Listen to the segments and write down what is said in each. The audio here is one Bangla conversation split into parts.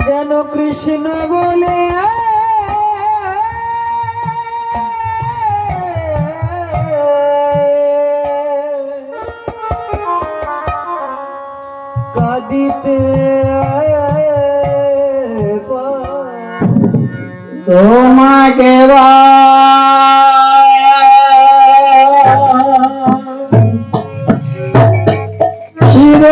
যেন কৃষ্ণ বলে কাঁদিতে তোমাকে চির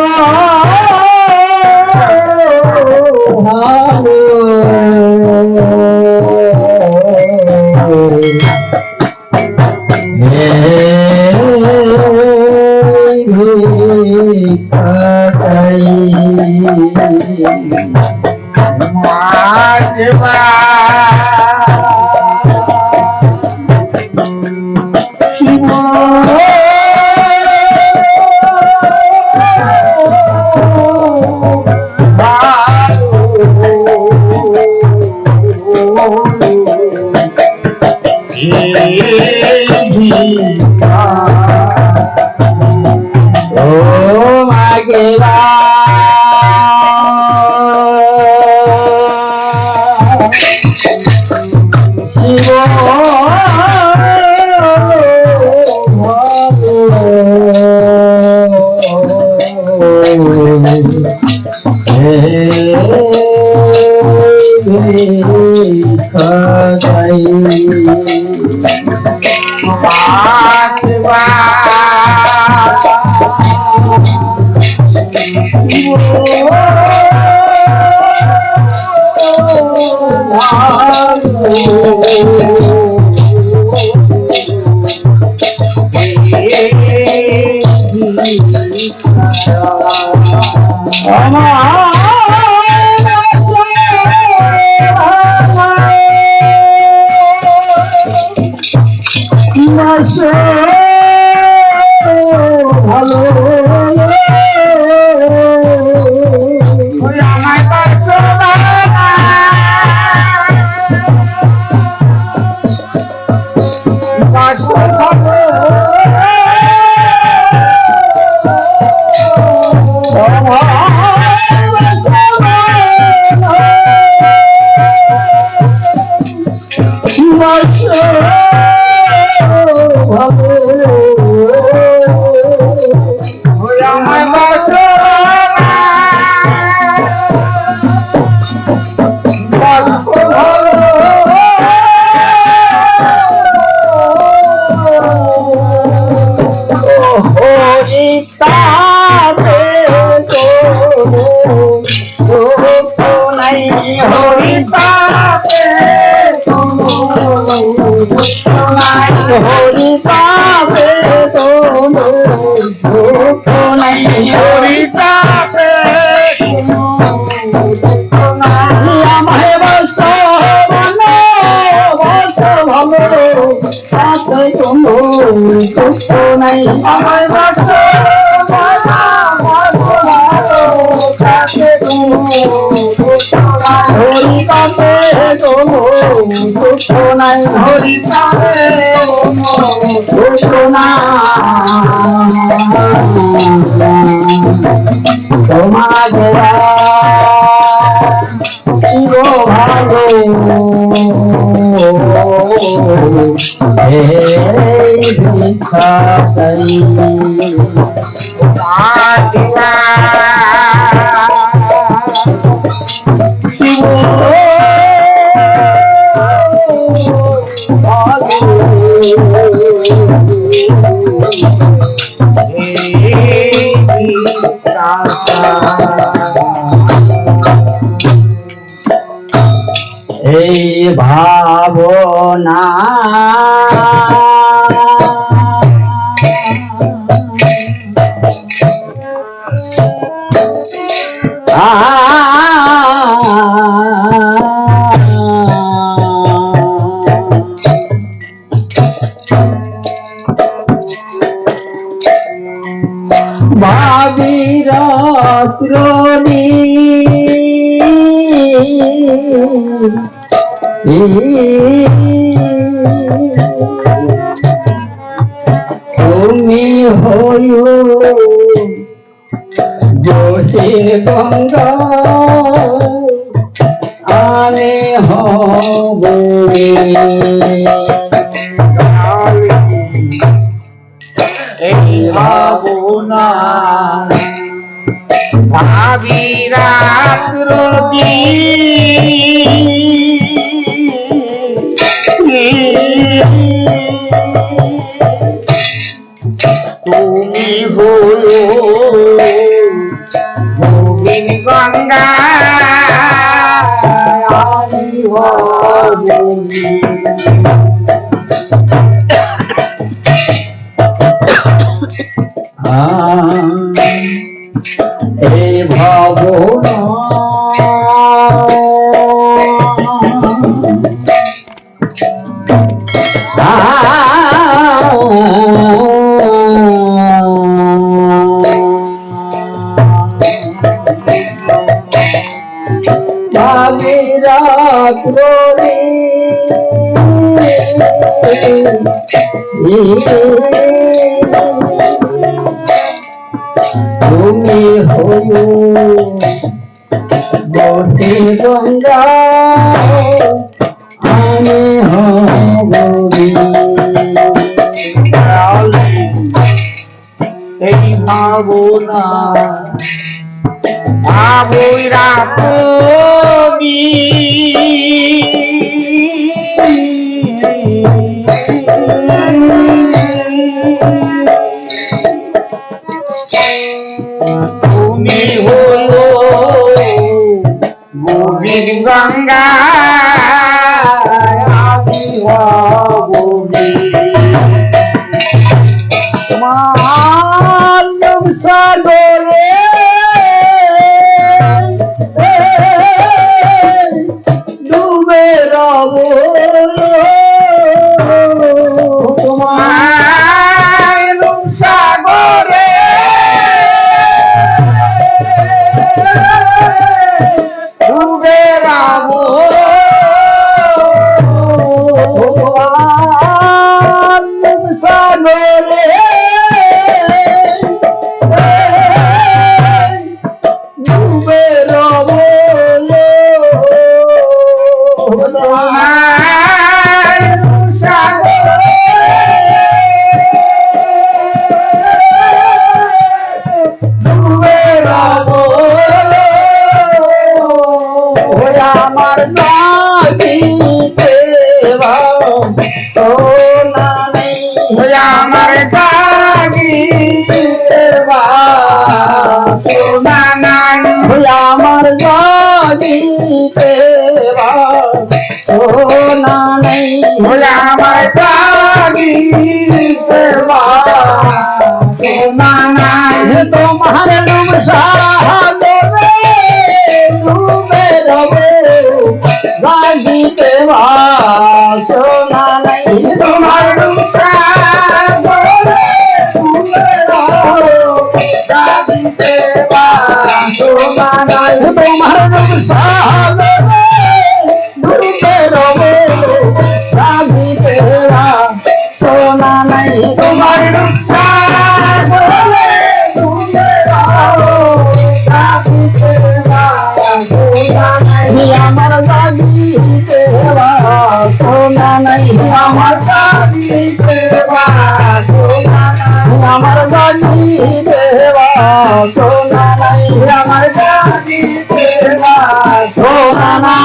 এই ভাবনা ভাবিরাত্রনি তুমি হইও দক্ষিণ গঙ্গা ভূমি এই ভাবনা ভাবি রাত্র তুমি হলো গোবিন গঙ্গা আমি হবি এই ভাবনা ভাবি রাত্র তুমি হইও বটে গঙ্গা আমি হবি এই ভাবনা ভাবই রাখবি তুমি হলো গোবিন গঙ্গা আমি হবি মানব সাগরে ডুবে রব তোমার সাগরে ডুবে রব মানব সাগরে ডুবে রব আমার নাগিতে সোনা নেই আমার গাড়ি সোনা নাই আমার নাগিতে সোনা নেই আমার গাড়ি সোনা নাই তোমার নাম সাগরে ডুবে রবে গাগিতে সোনা নেই তোমার সাগরে ডুবে গাড়িতে সোনা নাই তোমার নাম সাগরে ডুবে রবে গাগিতে সোনা নেই তোমার সাগরে ডুবে গাড়িতে সোনা নাই আমার গাগিতে সোনা নেই আমার গাড়িতে সোনা নাই আমার গাগিতে সোনা নেই আমার গাড়িতে সোনা না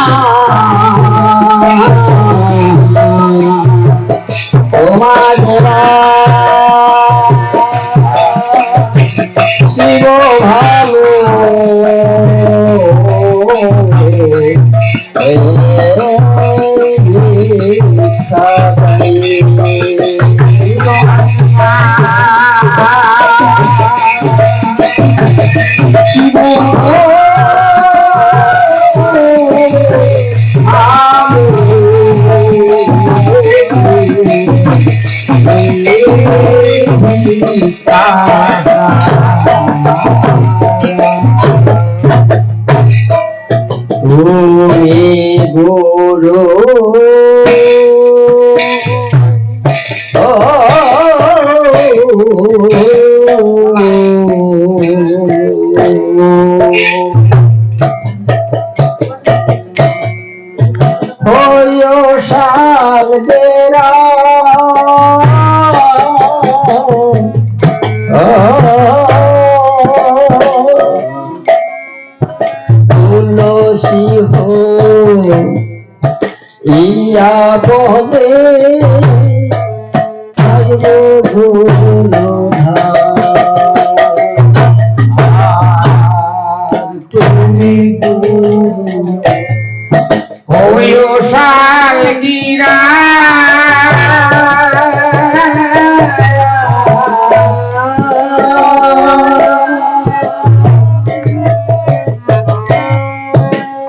তোমার শিব ভালো তুমি গুরু হইও গেরা তুলসী হো ইয়া বলে থাকবো ভুল তুমি হইও শালগিরা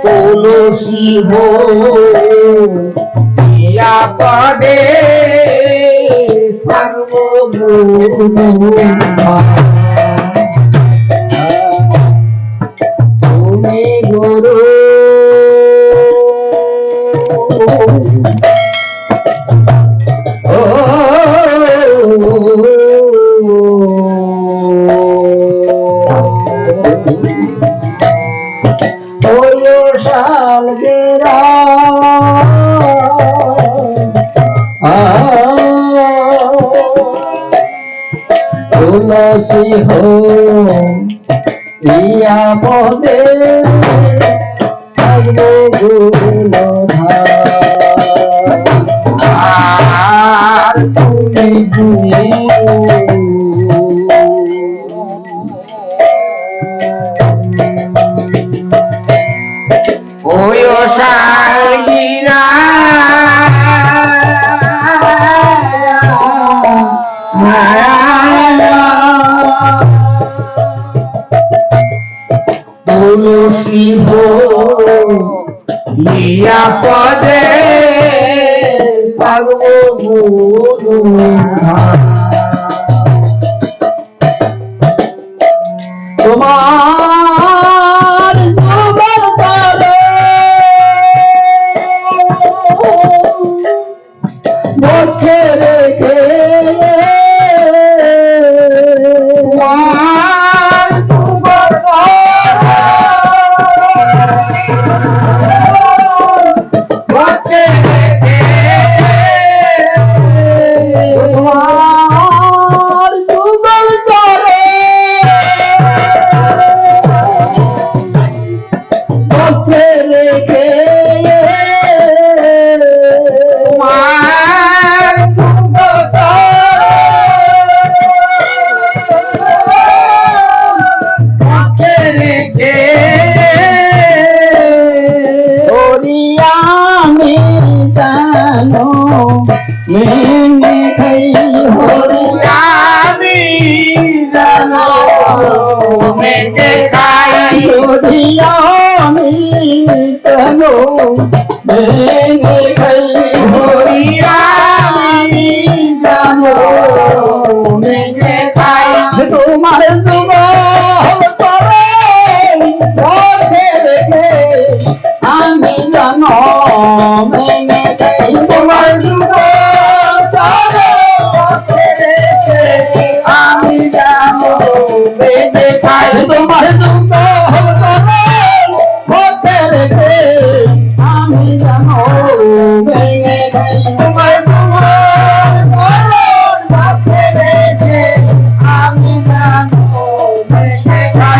তুলসী হো ইয়া পদে থাকবো তুমি গুরু শালগেরা তুলসী হো ইয়া পদে থাকবো গুণ আর তুমি হইও শালগিরা তুলসী হো ইয়া পদে থাকবো গুণ তোমার যুগল তলে মুখে রেখে তোমার যুগল মুখে রেখে তোমার যুগল তলে মুখে রেখে তোমার মুখে রেখে আমি জানো মেনে খাই আমি জানো মেঘে খাই আমি জানো মেনে খাই আমি জানো মেঘে খাই তোমার যুগ করে মুখে রেখে আমি জানো মেনে খাই তোমার যুগ করে মুখে রেখে আমি জানো মেঘে খাই তোমার যুগ করে মুখে রেখে আমি জানো মেনে খাই তোমার যুগ করে মুখে রেখে আমি জানো মেঘে খাই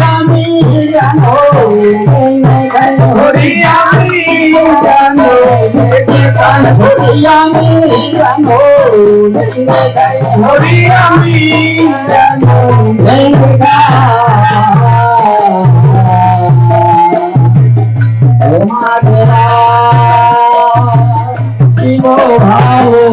আমি জানো মেনে খাই হরি আমি জানো মেঘে খাই আমি জানো মেনে খাই হরি আমি জানো মেনে তোমাদেরা শিব ভালো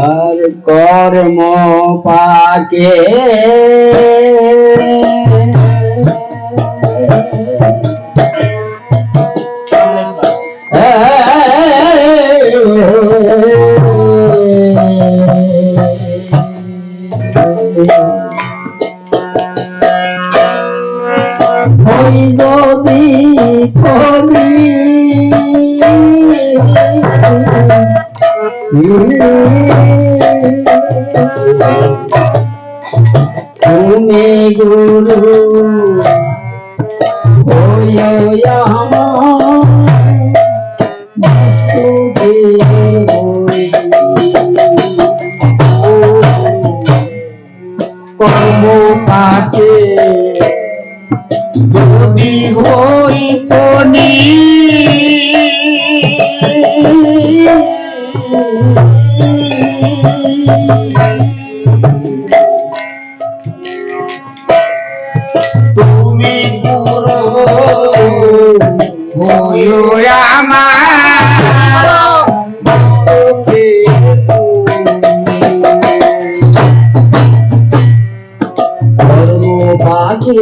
আর কর্ম পাকে যদি ফলি তুমি গুরু হইয়া কর্ম পাকে যদি হই পনি তুমি গুরু হইও আমার কর্ম পাকে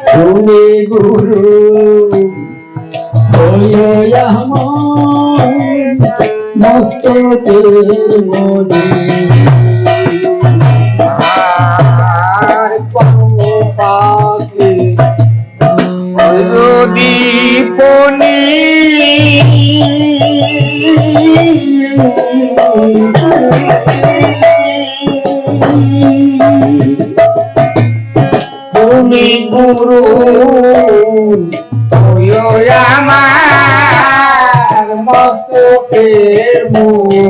তুমি গুরু হইয়া মস্তকের মনি কর্ম পাকে যদি পনি তুমি গুরু হইও আমার মস্তকের মনি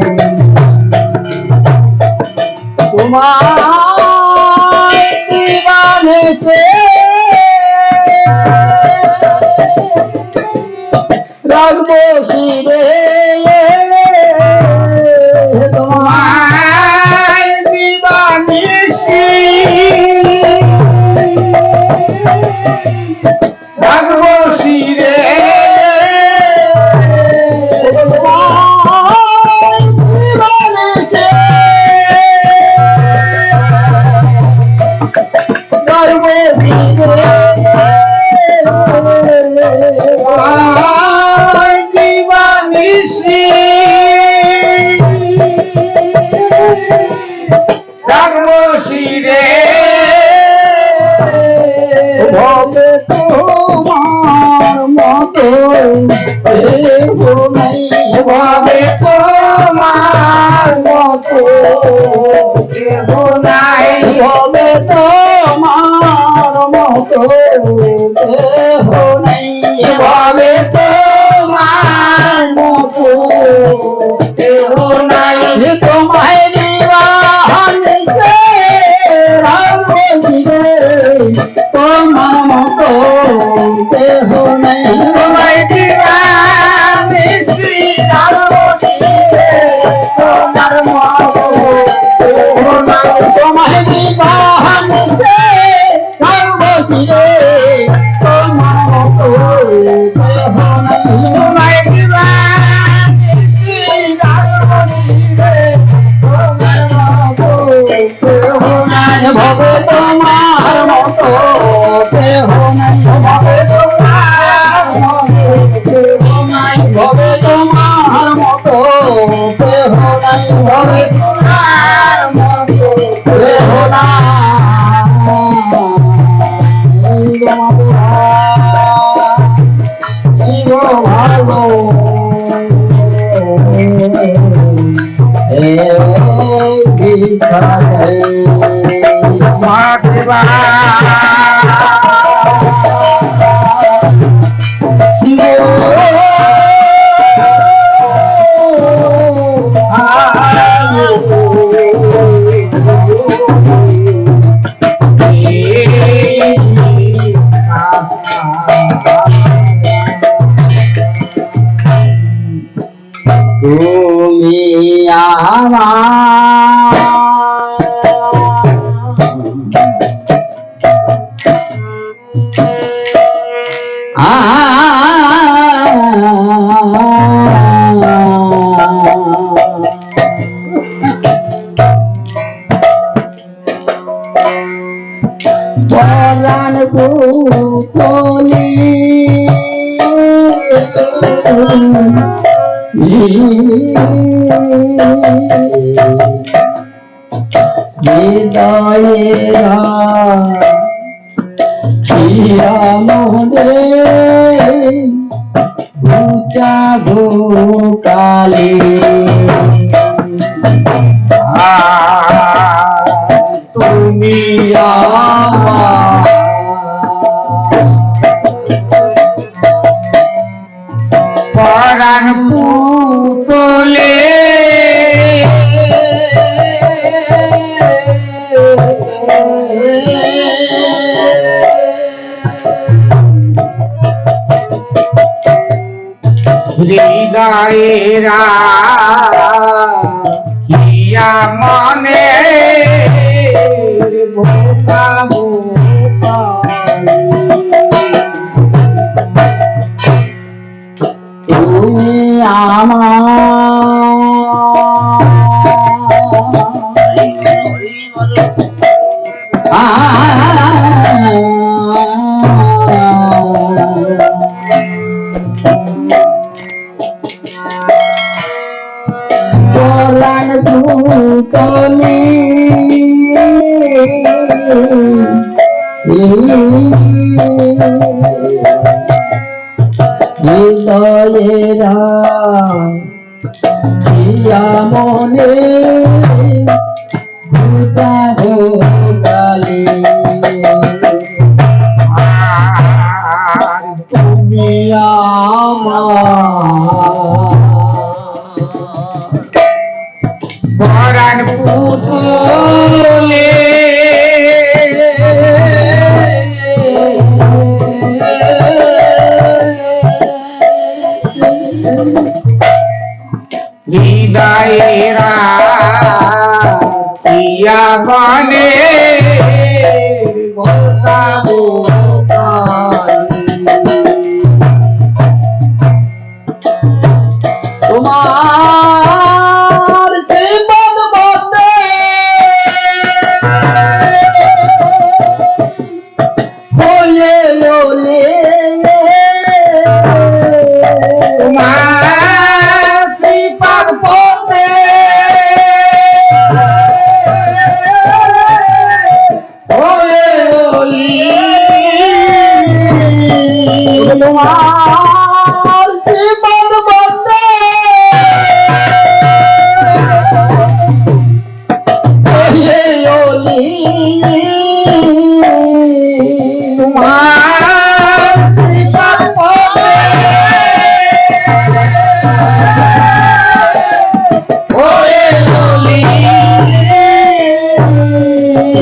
তোমার দিবানে সে রাখবো শিরে তোমায় দিবানিশি রাখবো শিরে দিবানে সে রাখবো শিরে তোমায় দিবানিশি রাখবো শিরে ভবে তোমার মতো দেহ নাই ভাবে তোমার মতো দেহ নাই ভবে তোমার মতো দেহ নাই ভাবে তোমার মতো দেহ নাই তোমায় দিবান সে রাখবো শিরে তোমার মতো দেহ নাই তোমায় দিবানিশি রাখবো শিরে তোমার মতো দেহ নাই তোমায় দিবান সে রাখবো শিরে তোমার মতো দেহ নাই তোমায় দিবানিশি রাখবো শিরে তোমার মতো দেহ নাই ভবে তোমার মতো দেহ নাই ভবে তোমার মতো দেহ নাই ভবে তোমার মতো দেহ নাই ভবে তোমার মতো দেহ নাই শিব ভালো মাতবা তুমি পরাণ পুতলি হৃদয়েরা হিয়া মোহরে বুঝাবো কালে তুমি আমার পরাণ পুতলে হৃদয়েরা কিয়া মনে ভোকা ভোকা তুমি পরাণ ভূতলে হৃদয়েরা হিয়া মনে বুঝাবো কালে আর তুমি পরাণ পুতলে হৃদয়েরা কিয়া বনে গোসাবো তোমার শ্রীপদ বন্দে হয়ে লোলে তোমার শ্রীপাদ পদে হয়ে ওলি তোমার শ্রীপদ বন্দে হয়ে লোলি তোমার শ্রীপাদ পদে হয়ে ওলি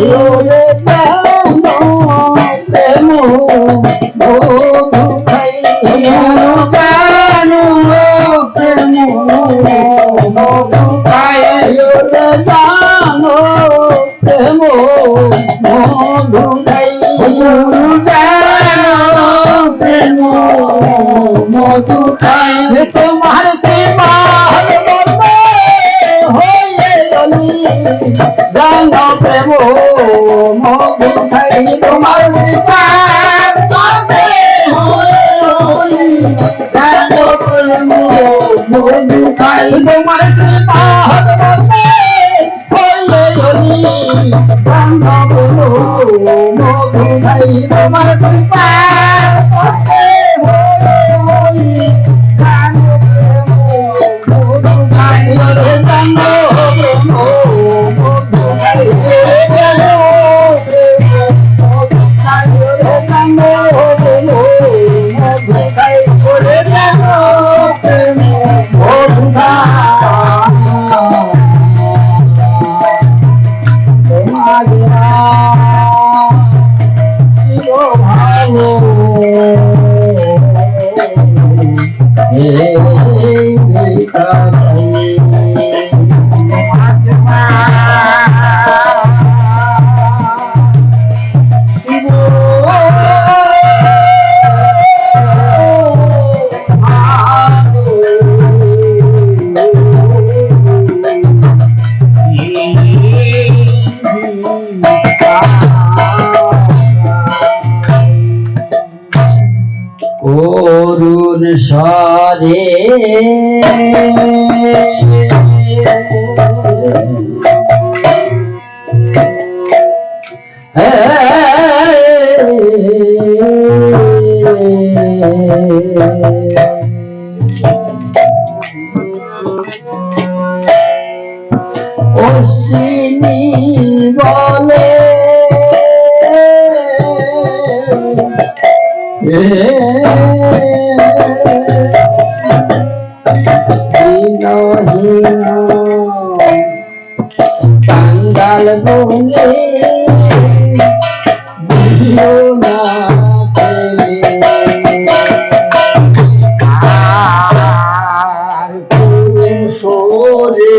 লোলে প্রেম গানু প্রেম মধুকায় প্রেম মধুকায় তোমার সেবা হয়ে গান প্রেম মধু খাই তোমার প্রেম মধুকায় তোমার সেবা মধু খাই তোমার সরে অশ্বিনী বলে কাঙ্গাল বলে দিও না আর তুমি সরে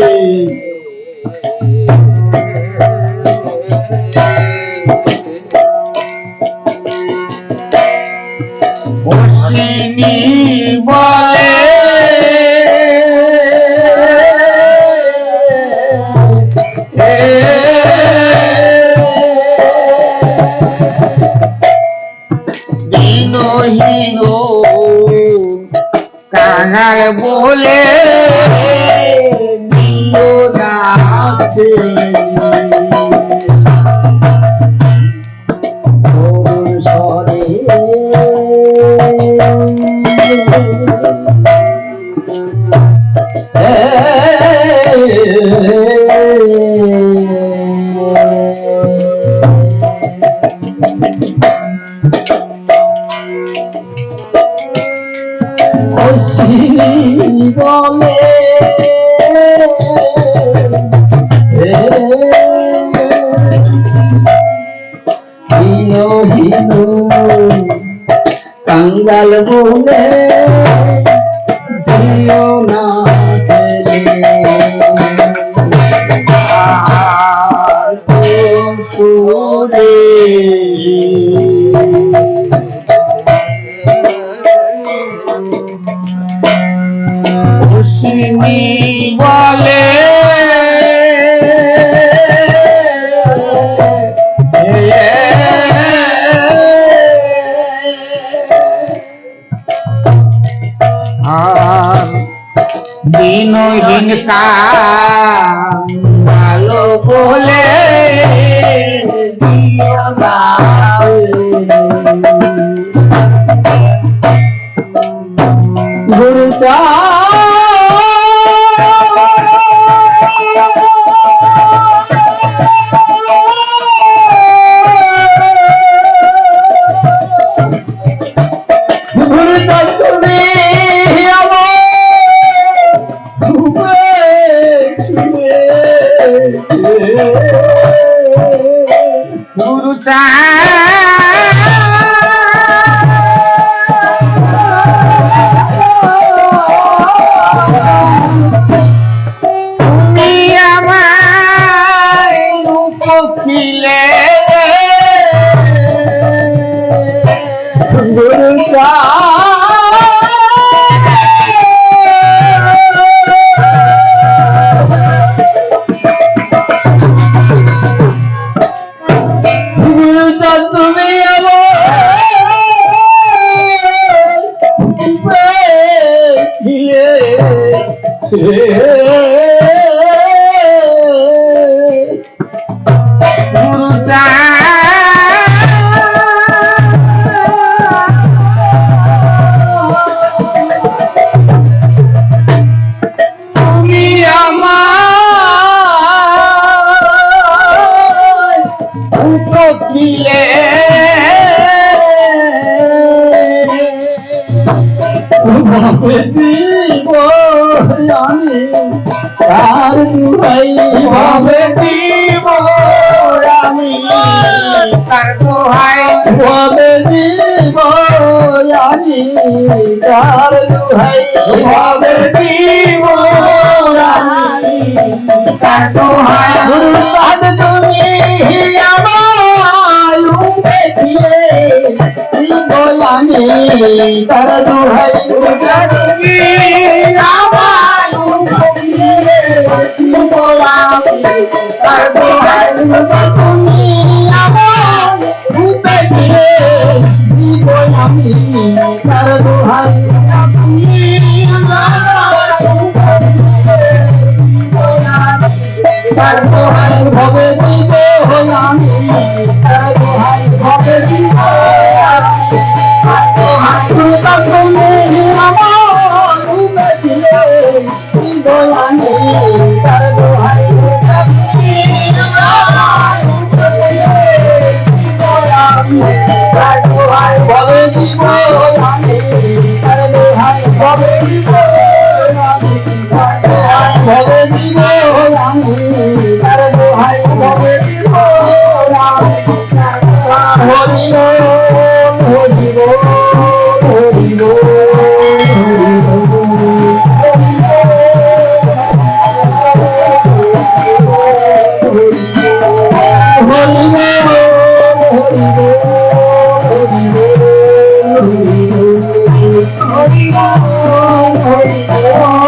অশ্বিনী বলে দিনহীন কাঙাল বলে দিও না সরে অশ্বিনী বলে হীন কাঙ্গাল বলে দিও না অশ্বিনী বলে আর দিনহীন কালো বলে দিও না গুরু চা গুরু চা তুমি গুরু চা তুমি আমায় রূপখিলে গুরু চা গুরু চা তুমি গুরু চা তুমি আমায় রূপখিলে দিব আমি তার দুহাই ভাবে দিব আমি তার দোহাই ভাবে দিব আমি তার দুহাই ভাবে দিব আমি তার দোহাই গুরুস্তাদ তুমি আমার রূপে ছিলে দিব আমি তার দুহাই তুমি আমার রূপখিলে দিব আমি তার দোহাই তুমি আমার রূপে ছিলে দিব আমি তার দুহাই তার দোহাই ভবে দিব আমি, তার দোহাই ভবে দিব আমি, তার দোহাই তুমি আমার রূপে দিলে দিব আমি, তার দোহাই তুমি আমার রূপে দিলে দিব আমি, তার দোহাই ভবে দিব আমি, তার দোহাই ভবে দিব আমি, তার দোহাই ভবে দিব আমি, তার দোহাই ভবে দিব আমি, হরি বল হরি বল হরি বল হরি বল